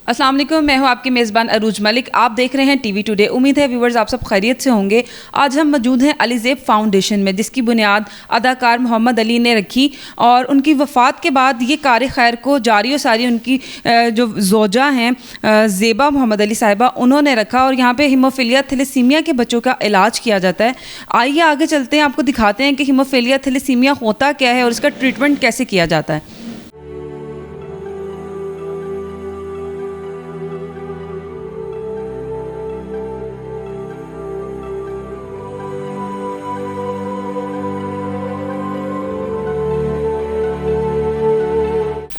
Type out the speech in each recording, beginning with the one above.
अस्सलाम वालेकुम, मैं हूं आपकी मेज़बान अरूज मलिक। आप देख रहे हैं टीवी टुडे। उम्मीद है व्यूवर्स आप सब खैरियत से होंगे। आज हम मौजूद हैं अलीज़ेब फाउंडेशन में, जिसकी बुनियाद अदाकार मोहम्मद अली ने रखी और उनकी वफ़ात के बाद ये कार खैर को जारी और सारी उनकी जो ज़ौजा हैं ज़ेबा मोहम्मद अली साहिबा, उन्होंने रखा और यहाँ पे हीमोफीलिया थैलेसीमिया के बच्चों का इलाज किया जाता है। आइए आगे चलते हैं, आपको दिखाते हैं कि हीमोफीलिया थैलेसीमिया होता क्या है और इसका ट्रीटमेंट कैसे किया जाता है।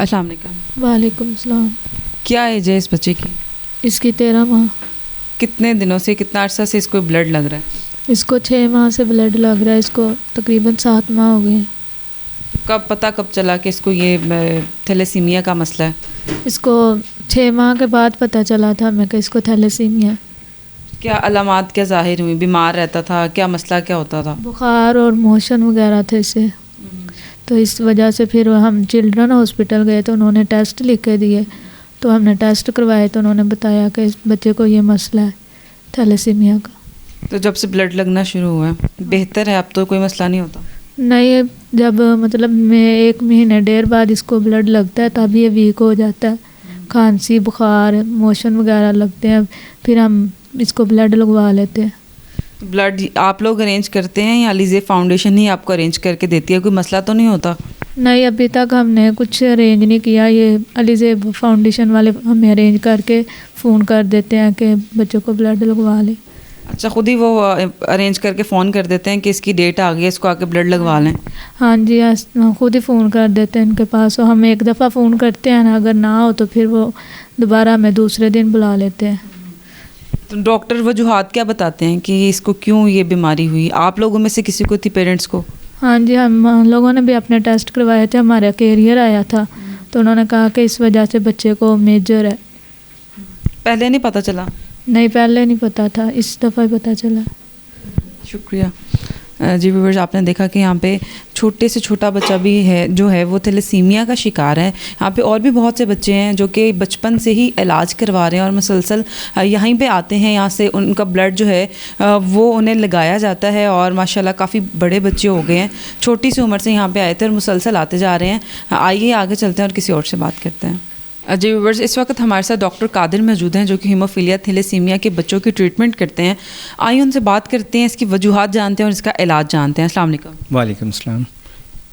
अस्सलाम वालेकुम। वालेकुम सलाम। क्या एज है इस बच्चे की? इसकी 13 माह। कितने दिनों से, कितना अर्सा से इसको ब्लड लग रहा है? इसको 6 माह से ब्लड लग रहा है। इसको तकरीबन 7 माह हो गए। कब चला कि इसको ये थैलेसीमिया का मसला है? इसको 6 माह के बाद पता चला था मैं कि इसको थैलेसीमिया। क्या अलामात क्या ज़ाहिर हुई? बीमार रहता था? क्या मसला क्या होता था? बुखार और मोशन वगैरह थे इसे। तो इस वजह से फिर हम चिल्ड्रन हॉस्पिटल गए तो उन्होंने टेस्ट लिख के दिए। तो हमने टेस्ट करवाए तो उन्होंने बताया कि इस बच्चे को ये मसला है थैलेसीमिया का। तो जब से ब्लड लगना शुरू हुआ है बेहतर है? अब तो कोई मसला नहीं होता? नहीं, जब मतलब मैं 1 महीने 1.5 बाद इसको ब्लड लगता है तब ये वीक हो जाता है। खांसी, बुखार, मोशन वगैरह लगते हैं, फिर हम इसको ब्लड लगवा लेते हैं। ब्लड आप लोग अरेंज करते हैं या अलीज़ेब फाउंडेशन ही आपको अरेंज करके देती है? कोई मसला तो नहीं होता? नहीं, अभी तक हमने कुछ अरेंज नहीं किया। ये अलीज़ेब फाउंडेशन वाले हमें अरेंज करके फ़ोन कर देते हैं कि बच्चों को ब्लड लगवा लें। अच्छा, खुद ही वो अरेंज करके फ़ोन कर देते हैं कि इसकी डेट आ गई है, इसको आके ब्लड लगवा लें? हाँ जी, खुद ही फ़ोन कर देते हैं इनके पास। और हम एक दफ़ा फ़ोन करते हैं ना, अगर ना हो तो फिर वो दोबारा हमें दूसरे दिन बुला लेते हैं। तो डॉक्टर वजूहात क्या बताते हैं कि इसको क्यों ये बीमारी हुई? आप लोगों में से किसी को थी, पेरेंट्स को? हाँ जी, हम लोगों ने भी अपने टेस्ट करवाए थे। हमारा कैरियर आया था तो उन्होंने कहा कि इस वजह से बच्चे को मेजर है। पहले नहीं पता चला? नहीं, पहले नहीं पता था, इस दफ़ा ही पता चला। शुक्रिया जी। व्यूअर्स, आपने देखा कि यहाँ पे छोटे से छोटा बच्चा भी है जो है वो थैलेसीमिया का शिकार है। यहाँ पे और भी बहुत से बच्चे हैं जो कि बचपन से ही इलाज करवा रहे हैं और मुसलसल यहीं पे आते हैं। यहाँ से उनका ब्लड जो है वो उन्हें लगाया जाता है और माशाल्लाह काफ़ी बड़े बच्चे हो गए हैं। छोटी सी उम्र से यहाँ पे आए थे और मुसलसल आते जा रहे हैं। आइए आगे चलते हैं और किसी और से बात करते हैं। जी व्यूअर्स, इस वक्त हमारे साथ डॉक्टर कादिर मौजूद हैं जो कि हीमोफीलिया थैलेसीमिया के बच्चों की ट्रीटमेंट करते हैं। आइए उनसे बात करते हैं, इसकी वजूहात जानते हैं और इसका इलाज जानते हैं। अस्सलाम वालेकुम। वालेकुम सलाम।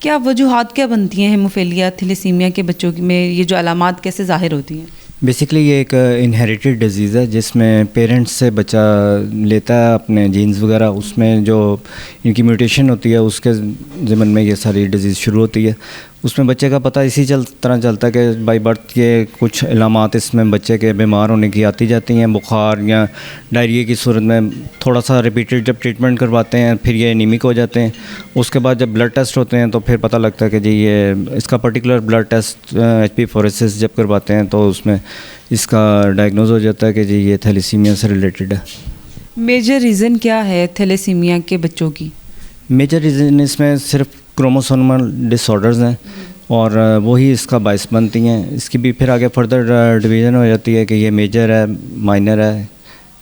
क्या वजूहात क्या बनती हैं हीमोफीलिया थैलेसीमिया के बच्चों में? ये जो अलामात कैसे ज़ाहिर होती हैं? बेसिकली ये एक इनहेरिटेड डिजीज़ है जिसमें पेरेंट्स से बच्चा लेता है अपने जीन्स वगैरह, उसमें जो इनकी म्यूटेशन होती है उसके ज़िमन में ये सारी डिजीज़ शुरू होती है। उसमें बच्चे का पता इसी तरह चलता है कि बाई बर्थ ये कुछ इलामात इसमें बच्चे के बीमार होने की आती जाती हैं। बुखार या डायरिया की सूरत में थोड़ा सा रिपीटेड जब ट्रीटमेंट करवाते हैं फिर ये एनीमिक हो जाते हैं। उसके बाद जब ब्लड टेस्ट होते हैं तो फिर पता लगता है कि जी ये इसका particular blood test HP phoresis जब करवाते हैं तो उसमें इसका डायग्नोज हो जाता है कि जी ये थैलेसीमिया से रिलेटेड है। मेजर रीज़न क्या है थैलेसीमिया के बच्चों की? मेजर रीज़न इसमें सिर्फ क्रोमोसोमल डिसऑर्डर्स हैं और वही इसका बायस बनती हैं। इसकी भी फिर आगे फर्दर डिवीज़न हो जाती है कि ये मेजर है, माइनर है,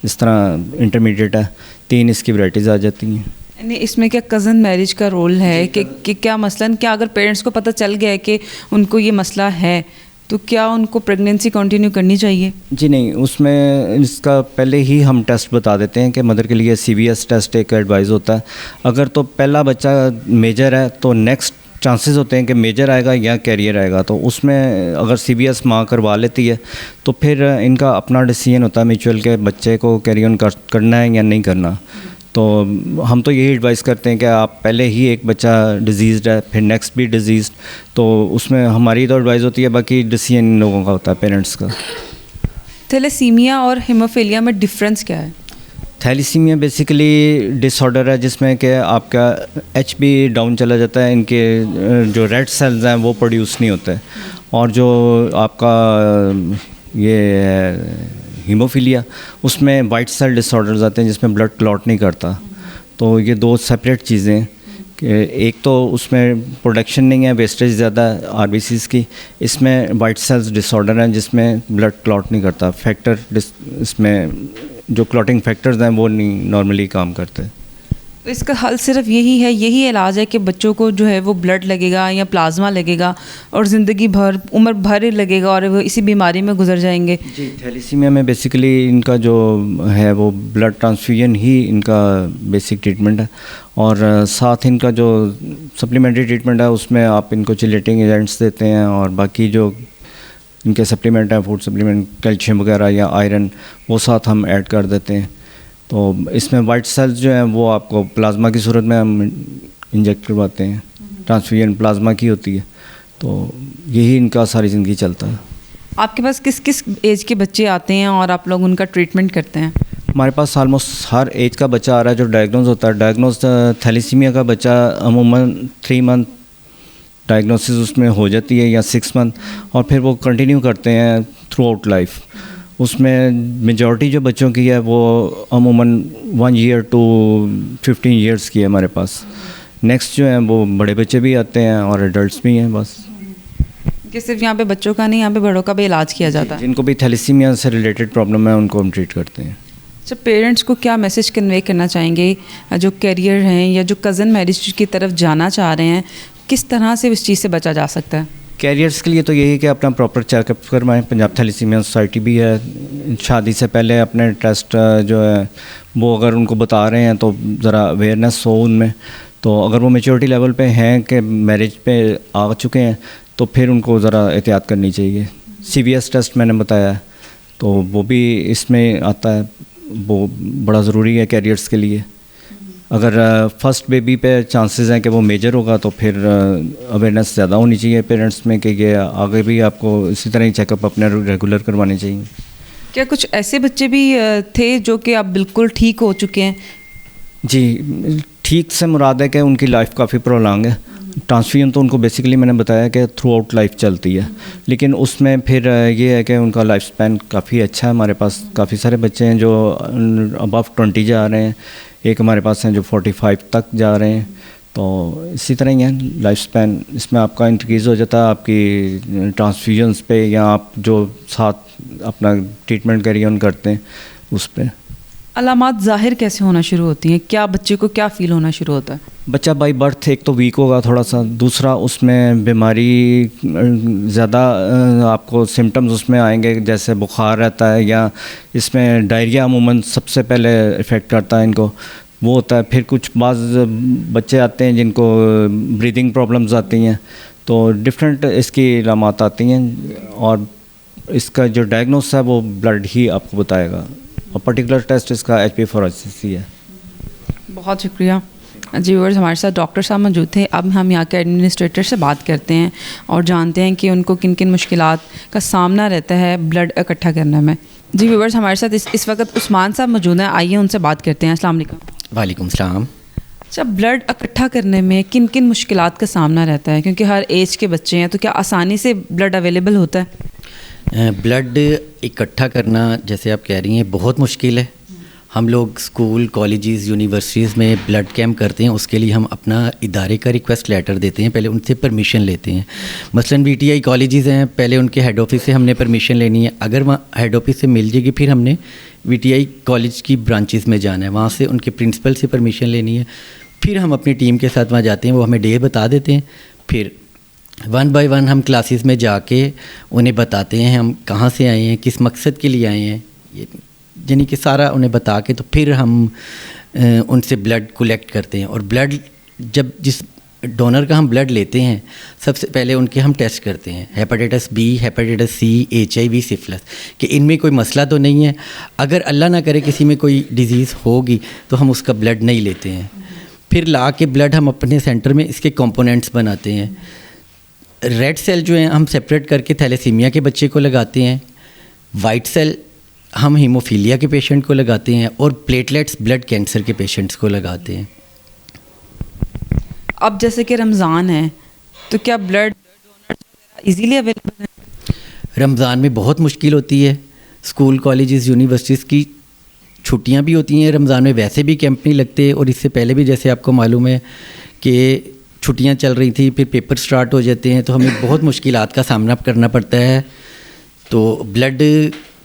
इस तरह इंटरमीडिएट है। 3 इसकी वैराइटीज़ आ जाती हैं। यानी इसमें क्या कज़न मैरिज का रोल है कि क्या मसलन क्या अगर पेरेंट्स को पता चल गया है कि उनको ये मसला है तो क्या उनको प्रेगनेंसी कंटिन्यू करनी चाहिए? जी नहीं, उसमें इसका पहले ही हम टेस्ट बता देते हैं कि मदर के लिए CVS टेस्ट एक एडवाइस होता है। अगर तो पहला बच्चा मेजर है तो नेक्स्ट चांसेस होते हैं कि मेजर आएगा या कैरियर आएगा। तो उसमें अगर CVS माँ करवा लेती है तो फिर इनका अपना डिसीजन होता है म्यूचुअल के बच्चे को कैरी ऑन करना है या नहीं करना। तो हम तो यही एडवाइस करते हैं कि आप पहले ही एक बच्चा डिजीज़्ड है फिर नेक्स्ट भी डिजीज़्ड, तो उसमें हमारी तो एडवाइस होती है, बाकी डिसीजन इन लोगों का होता है, पेरेंट्स का। थैलेसीमिया और हीमोफीलिया में डिफरेंस क्या है? थैलेसीमिया बेसिकली डिसऑर्डर है जिसमें कि आपका HP डाउन चला जाता है, इनके जो रेड सेल्स हैं वो प्रोड्यूस नहीं होते। और जो आपका ये हीमोफीलिया उसमें वाइट सेल डिसऑर्डर्स आते हैं जिसमें ब्लड क्लॉट नहीं करता। तो ये 2 सेपरेट चीज़ें कि एक तो उसमें प्रोडक्शन नहीं है, वेस्टेज ज़्यादा है आरबीसीज़ की। इसमें वाइट सेल्स डिसऑर्डर है जिसमें ब्लड क्लॉट नहीं करता, फैक्टर इसमें जो क्लॉटिंग फैक्टर्स हैं वो नहीं नॉर्मली काम करते। तो इसका हल सिर्फ यही है, यही इलाज है कि बच्चों को जो है वो ब्लड लगेगा या प्लाज्मा लगेगा और ज़िंदगी भर, उम्र भर लगेगा और वो इसी बीमारी में गुजर जाएंगे? जी, थैलीसीमिया में बेसिकली इनका जो है वो ब्लड ट्रांसफ्यूजन ही इनका बेसिक ट्रीटमेंट है, और साथ इनका जो सप्लीमेंट्री ट्रीटमेंट है उसमें आप इनको चिलेटिंग एजेंट्स देते हैं, और बाकी जो इनके सप्लीमेंट हैं, फूड सप्लीमेंट, कैल्शियम वगैरह या आयरन, वो साथ हम ऐड कर देते हैं। तो इसमें वाइट सेल्स जो हैं वो आपको प्लाज्मा की सूरत में हम इंजेक्ट करवाते हैं, ट्रांसफ्यूजन प्लाज्मा की होती है। तो यही इनका सारी ज़िंदगी चलता है। आपके पास किस किस एज के बच्चे आते हैं और आप लोग उनका ट्रीटमेंट करते हैं? हमारे पास ऑलमोस्ट हर एज का बच्चा आ रहा है जो डायग्नोज होता है। डायग्नोज थैलीसीमिया का बच्चा अमूमन 3 मंथ डायग्नोसिस उसमें हो जाती है या 6 मंथ, और फिर वो कंटिन्यू करते हैं थ्रू आउट लाइफ। उसमें मेजॉरिटी जो बच्चों की है वो अमूमन 1 ईयर टू 15 ईयर्स की है हमारे पास। नेक्स्ट जो है वो बड़े बच्चे भी आते हैं और एडल्ट्स भी हैं। बस कि सिर्फ यहाँ पे बच्चों का नहीं, यहाँ पे बड़ों का भी इलाज किया जाता है? जिनको भी थैलीसीमिया से रिलेटेड प्रॉब्लम है उनको हम ट्रीट करते हैं। अच्छा, पेरेंट्स को क्या मैसेज कन्वे करना चाहेंगे जो करियर हैं या जो कज़न मैरिज की तरफ जाना चाह रहे हैं, किस तरह से इस चीज़ से बचा जा सकता है? कैरियर्स के लिए तो यही है कि अपना प्रॉपर चेकअप करवाएं। पंजाब थैलीसीमिया सोसाइटी भी है, शादी से पहले अपने टेस्ट जो है वो अगर उनको बता रहे हैं तो ज़रा अवेयरनेस हो उनमें। तो अगर वो मेच्योरिटी लेवल पे हैं कि मैरिज पे आ चुके हैं तो फिर उनको ज़रा एहतियात करनी चाहिए। CVS टेस्ट मैंने बताया है तो वो भी इसमें आता है, वो बड़ा ज़रूरी है कैरियर्स के लिए। अगर फर्स्ट बेबी पे चांसेस हैं कि वो मेजर होगा तो फिर अवेयरनेस ज़्यादा होनी चाहिए पेरेंट्स में कि ये आगे भी आपको इसी तरह ही चेकअप अपने रेगुलर करवाने चाहिए। क्या कुछ ऐसे बच्चे भी थे जो कि अब बिल्कुल ठीक हो चुके हैं? जी, ठीक से मुराद है कि उनकी लाइफ काफ़ी प्रोलॉन्ग है। ट्रांसफ्यूजन तो उनको बेसिकली मैंने बताया कि थ्रू आउट लाइफ चलती है, लेकिन उसमें फिर ये है कि उनका लाइफ स्पैन काफ़ी अच्छा है। हमारे पास काफ़ी सारे बच्चे हैं जो अबव 20 जा रहे हैं, एक हमारे पास हैं जो 45 तक जा रहे हैं। तो इसी तरह ही है लाइफ स्पैन, इसमें आपका इंक्रीज़ हो जाता है आपकी ट्रांसफ्यूजन्स पे या आप जो साथ अपना ट्रीटमेंट कैरी ऑन करते हैं उस पर। अलामात ज़ाहिर कैसे होना शुरू होती हैं? क्या बच्चे को क्या फ़ील होना शुरू होता है? बच्चा बाई बर्थ एक तो वीक होगा थोड़ा सा, दूसरा उसमें बीमारी ज़्यादा आपको सिम्टम्स उसमें आएंगे, जैसे बुखार रहता है या इसमें डायरिया अमूमन सबसे पहले इफ़ेक्ट करता है इनको, वो होता है। फिर कुछ बाज़ बच्चे आते हैं जिनको ब्रीदिंग प्रॉब्लम्स आती हैं, तो डिफरेंट इसकी अलामात आती हैं और इसका जो डायग्नोस है वो ब्लड ही आपको बताएगा और पर्टिकुलर टेस्ट इसका HbA4c है। बहुत शुक्रिया जी। व्यूअर्स, हमारे साथ डॉक्टर साहब मौजूद थे। अब हम यहाँ के एडमिनिस्ट्रेटर से बात करते हैं और जानते हैं कि उनको किन किन मुश्किलात का सामना रहता है ब्लड इकट्ठा करने में। जी व्यूअर्स, हमारे साथ इस वक्त उस्मान साहब मौजूद हैं, आइए उनसे बात करते हैं। अस्सलाम वालेकुम। वालेकुम सलाम। अच्छा, ब्लड इकट्ठा करने में किन किन मुश्किलात का सामना रहता है, क्योंकि हर एज के बच्चे हैं, तो क्या आसानी से ब्लड अवेलेबल होता है? ब्लड इकट्ठा करना जैसे आप कह रही हैं बहुत मुश्किल है। हम लोग स्कूल, कॉलेजेस, यूनिवर्सिटीज़ में ब्लड कैंप करते हैं, उसके लिए हम अपना इदारे का रिक्वेस्ट लेटर देते हैं, पहले उनसे परमिशन लेते हैं। मसलन VTI कॉलेजेस हैं, पहले उनके हेड ऑफिस से हमने परमिशन लेनी है। अगर वहाँ हेड ऑफिस से मिल जाएगी फिर हमने VTI कॉलेज की ब्रांचेस में जाना है, वहाँ से उनके प्रिंसिपल से परमिशन लेनी है। फिर हम अपनी टीम के साथ वहाँ जाते हैं, वो हमें डे बता देते हैं। फिर 1 बाय 1 हम क्लासेस में जाके उन्हें बताते हैं हम कहाँ से आए हैं, किस मकसद के लिए आए हैं, यानी कि सारा उन्हें बता के तो फिर हम उनसे ब्लड कलेक्ट करते हैं। और ब्लड जब जिस डोनर का हम ब्लड लेते हैं सबसे पहले उनके हम टेस्ट करते हैं, hepatitis B, hepatitis C, HIV, syphilis, कि इनमें कोई मसला तो नहीं है। अगर अल्लाह ना करे किसी में कोई डिज़ीज़ होगी तो हम उसका ब्लड नहीं लेते हैं। फिर ला के ब्लड हम अपने सेंटर में इसके कंपोनेंट्स बनाते हैं। रेड सेल जो है हम सेपरेट करके थैलेसीमिया के बच्चे को लगाते हैं, वाइट सेल हम हीमोफीलिया के पेशेंट को लगाते हैं और प्लेटलेट्स ब्लड कैंसर के पेशेंट्स को लगाते हैं। अब जैसे कि रमज़ान है तो क्या ब्लड इजीली अवेलेबल है? रमज़ान में बहुत मुश्किल होती है। स्कूल, कॉलेजेस, यूनिवर्सिटीज़ की छुट्टियां भी होती हैं, रमज़ान में वैसे भी कैंप नहीं लगते। और इससे पहले भी जैसे आपको मालूम है कि छुट्टियां चल रही थी, फिर पेपर स्टार्ट हो जाते हैं, तो हमें बहुत मुश्किलात का सामना करना पड़ता है। तो ब्लड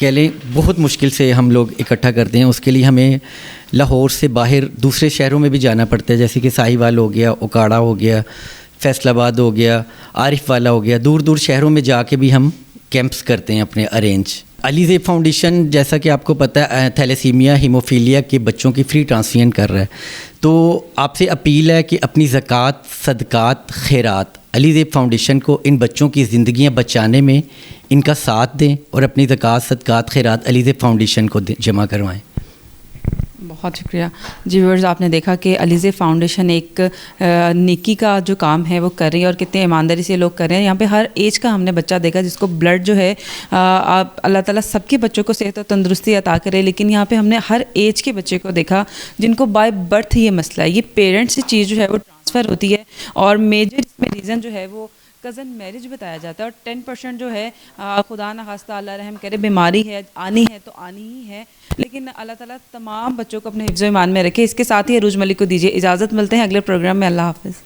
कह लें बहुत मुश्किल से हम लोग इकट्ठा करते हैं। उसके लिए हमें लाहौर से बाहर दूसरे शहरों में भी जाना पड़ता है, जैसे कि साहिवाल हो गया, ओकाड़ा हो गया, फैसलाबाद हो गया, आरिफ वाला हो गया। दूर दूर शहरों में जाके भी हम कैंप्स करते हैं अपने अरेंज। अलीज़ेब फाउंडेशन जैसा कि आपको पता है थैलेसीमिया हीमोफीलिया के बच्चों की फ्री ट्रांसफ्यूजन कर रहा है। तो आपसे अपील है कि अपनी ज़कात, सदकात, खैरात अलीज़ेब फाउंडेशन को इन बच्चों की ज़िंदगियां बचाने में इनका साथ दें और अपनी ज़कात, सदकात, खैरात अलीज़ेब फाउंडेशन को जमा करवाएं। बहुत शुक्रिया जी। व्यूअर्स, आपने देखा कि अलीज़ेब फाउंडेशन एक नेकी का जो काम है वो कर रही है और कितने ईमानदारी से लोग कर रहे हैं। यहाँ पे हर एज का हमने बच्चा देखा जिसको ब्लड जो है आप अल्लाह ताला सबके बच्चों को सेहत और तंदुरुस्ती अता करे, लेकिन यहाँ पे हमने हर एज के बच्चे को देखा जिनको बाय बर्थ ये मसला है। ये पेरेंट्स से चीज़ जो है वो ट्रांसफ़र होती है और मेजर इसमें रीज़न जो है वो कज़न मैरिज बताया जाता है। और 10% जो है खुदा न खास्ता अल्लाह रहम करे बीमारी है, आनी है तो आनी ही है, लेकिन अल्लाह ताला तमाम बच्चों को अपने हिफ्ज़-ओ-ईमान में रखे। इसके साथ ही अरूज मलिक को दीजिए इजाज़त, मिलते हैं अगले प्रोग्राम में। अल्लाह हाफ़िज़।